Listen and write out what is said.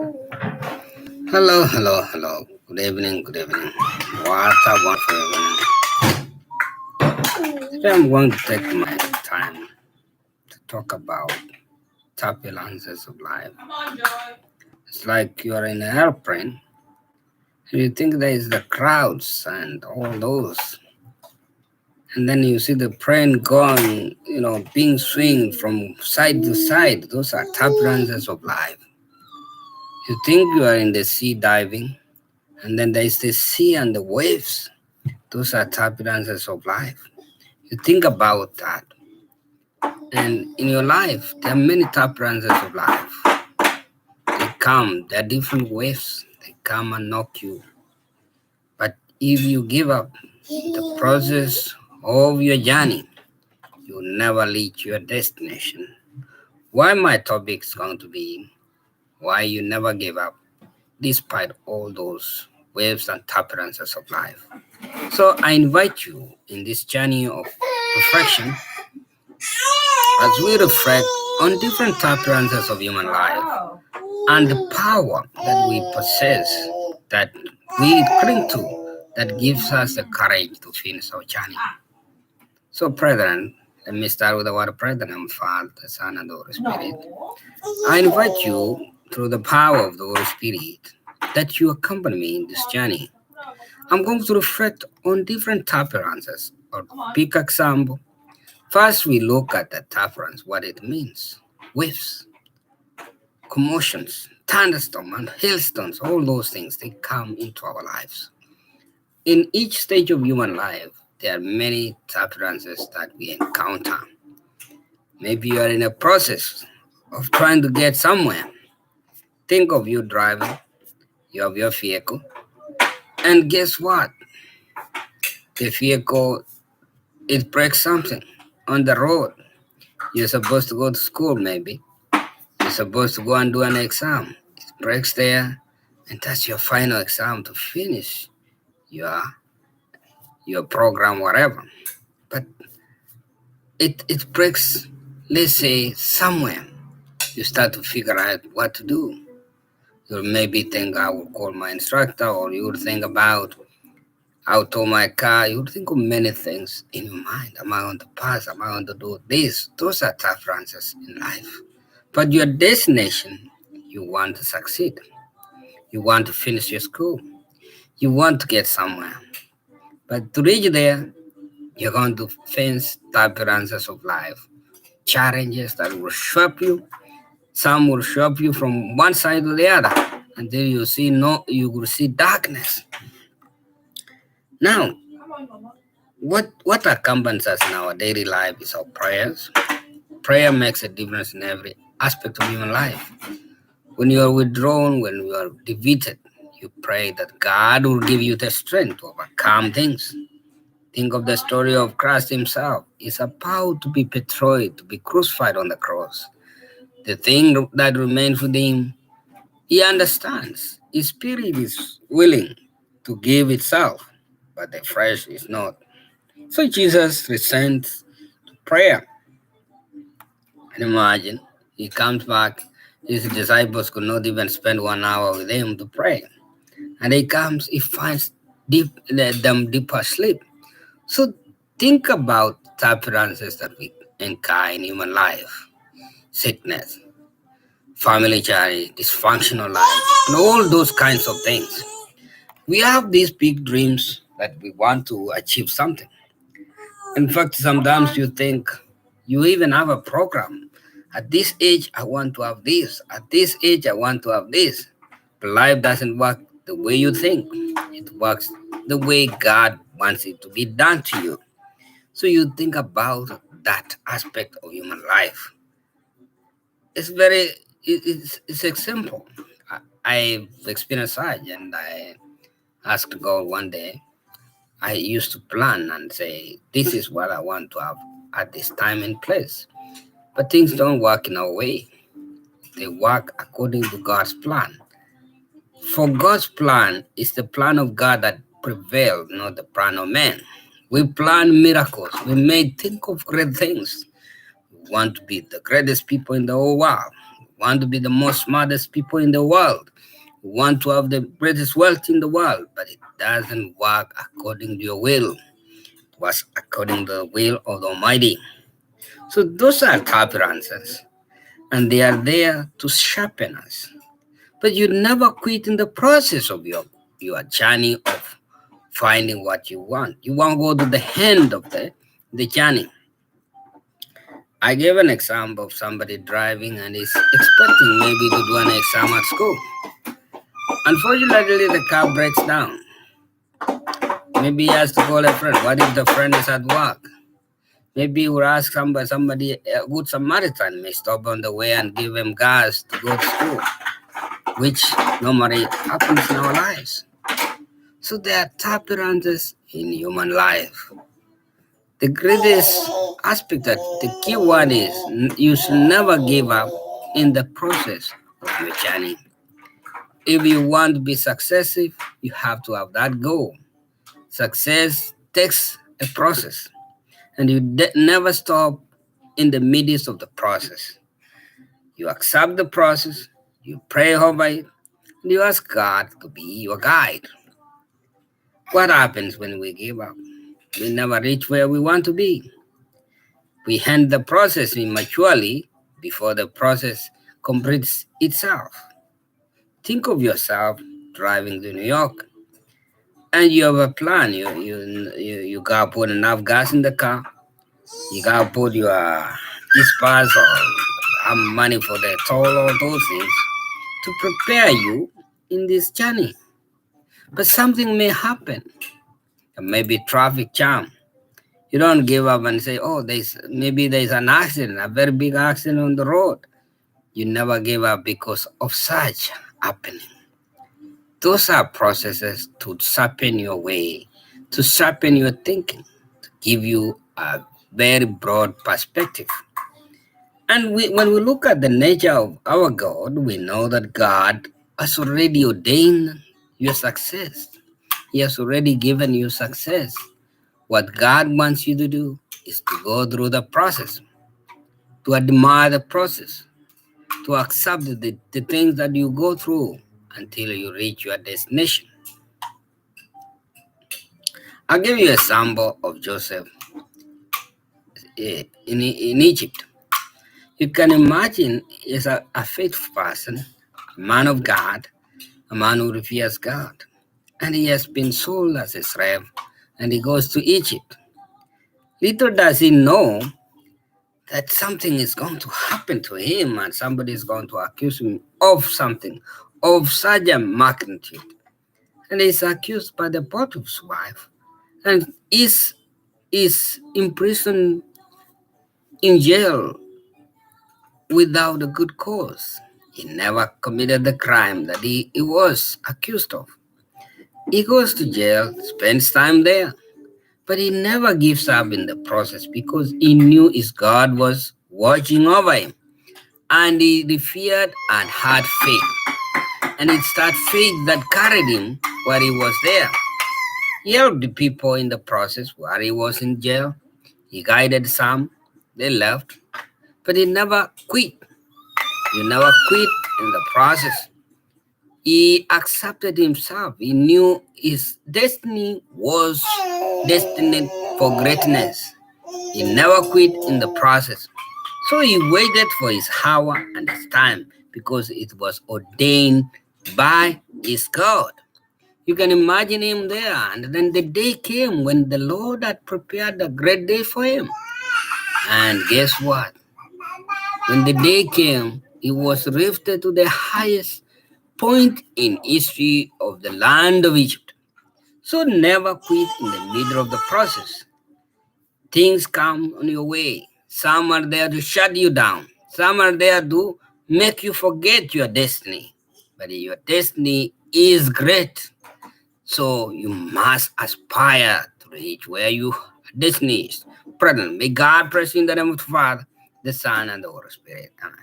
Hello, hello, hello. Good evening, good evening. What a wonderful evening. Today I'm going to take my time to talk about turbulences of life. It's like you're in an airplane and you think there is the crowds and all those. And then you see the plane going, being swinged from side to side. Those are turbulences of life. You think you are in the sea diving, and then there is the sea and the waves. Those are turbulences of life. You think about that. And in your life, there are many turbulences of life. They come, there are different waves. They come and knock you. But if you give up the process of your journey, you will never reach your destination. Why my topic is going to be why you never give up despite all those waves and turbulences of life. So I invite you in this journey of reflection as we reflect on different turbulences of human life and the power that we possess, that we cling to, that gives us the courage to finish our journey. So, brethren, let me start with the word brethren, Father, the Son, and the Holy Spirit. I invite you through the power of the Holy Spirit that you accompany me in this journey. I'm going to reflect on different turbulences or pick example. First, we look at the turbulence, what it means. Waves, commotions, thunderstorm, and hailstones, all those things, they come into our lives. In each stage of human life, there are many turbulences that we encounter. Maybe you are in a process of trying to get somewhere. Think of you driving, you have your vehicle, and guess what? The vehicle, it breaks something on the road. You're supposed to go to school, maybe. You're supposed to go and do an exam. It breaks there, and that's your final exam to finish your your program, whatever. But it breaks, let's say, somewhere. You start to figure out what to do. You maybe think I will call my instructor, or you would think about I'll tow my car. You would think of many things in your mind. Am I going to pass? Am I going to do this? Those are tough answers in life. But your destination, you want to succeed. You want to finish your school. You want to get somewhere. But to reach there, you're going to face turbulences of life, challenges that will shock you. Some will shock you from one side to the other until you will see darkness. Now, what accompanies us in our daily life is our prayers. Prayer makes a difference in every aspect of human life. When you are withdrawn, when you are defeated, you pray that God will give you the strength to overcome things. Think of the story of Christ himself. He's about to be betrayed, to be crucified on the cross. The thing that remains with him, he understands. His spirit is willing to give itself, but the flesh is not. So Jesus resents prayer. And imagine, he comes back, his disciples could not even spend 1 hour with him to pray. And he comes, he finds them deep asleep. So think about turbulences that we encounter in human life, sickness, family journey, dysfunctional life, and all those kinds of things. We have these big dreams that we want to achieve something. In fact, sometimes you think you even have a program. At this age, I want to have this. At this age, I want to have this. But life doesn't work the way you think. It works the way God wants it to be done to you. So you think about that aspect of human life. It's it's simple. I've experienced such, and I asked God one day. I used to plan and say, this is what I want to have at this time and place. But things don't work in our way. They work according to God's plan. For God's plan is the plan of God that prevails, not the plan of man. We plan miracles. We may think of great things. We want to be the greatest people in the whole world. We want to be the most smartest people in the world. You want to have the greatest wealth in the world, but it doesn't work according to your will. It was according to the will of the Almighty. So those are tolerances, and they are there to sharpen us. But you never quit in the process of your journey of finding what you want. You want to go to the end of the journey. I gave an example of somebody driving and is expecting maybe to do an exam at school. Unfortunately, the car breaks down. Maybe he has to call a friend. What if the friend is at work? Maybe he will ask somebody, a good Samaritan may stop on the way and give him gas to go to school, which normally happens in our lives. So there are turbulences in human life. The greatest aspect, that the key one is you should never give up in the process of your journey. If you want to be successful, you have to have that goal. Success takes a process, and you never stop in the midst of the process. You accept the process, you pray over it, and you ask God to be your guide. What happens when we give up? We never reach where we want to be. We end the process immaturely before the process completes itself. Think of yourself driving to New York and you have a plan. You gotta put enough gas in the car. You gotta put your e-pass or money for the toll or those things to prepare you in this journey. But something may happen. Maybe traffic jam. You don't give up and say, "Oh, there's an accident, a very big accident on the road." You never give up because of such happening. Those are processes to sharpen your way, to sharpen your thinking, to give you a very broad perspective. And when we look at the nature of our God, we know that God has already ordained your success. He has already given you success. What God wants you to do is to go through the process, to admire the process, to accept the things that you go through until you reach your destination. I'll give you an example of Joseph in Egypt. You can imagine he's a faithful person, a man of God, a man who reveres God. And he has been sold as a slave, and he goes to Egypt. Little does he know that something is going to happen to him and somebody is going to accuse him of something of such a magnitude. And he's accused by the Potiphar's wife and is imprisoned in jail without a good cause. He never committed the crime that he was accused of. He goes to jail, spends time there, but he never gives up in the process because he knew his God was watching over him. And he feared and had faith. And it's that faith that carried him where he was there. He helped the people in the process while he was in jail. He guided some, they left, but he never quit. He never quit in the process. He accepted himself. He knew his destiny was destined for greatness. He never quit in the process. So he waited for his hour and his time because it was ordained by his God. You can imagine him there. And then the day came when the Lord had prepared a great day for him. And guess what? When the day came, he was lifted to the highest point in history of the land of Egypt. So never quit in the middle of the process. Things come on your way. Some are there to shut you down. Some are there to make you forget your destiny. But your destiny is great. So you must aspire to reach where your destiny is. Present. May God bless you in the name of the Father, the Son, and the Holy Spirit. Amen.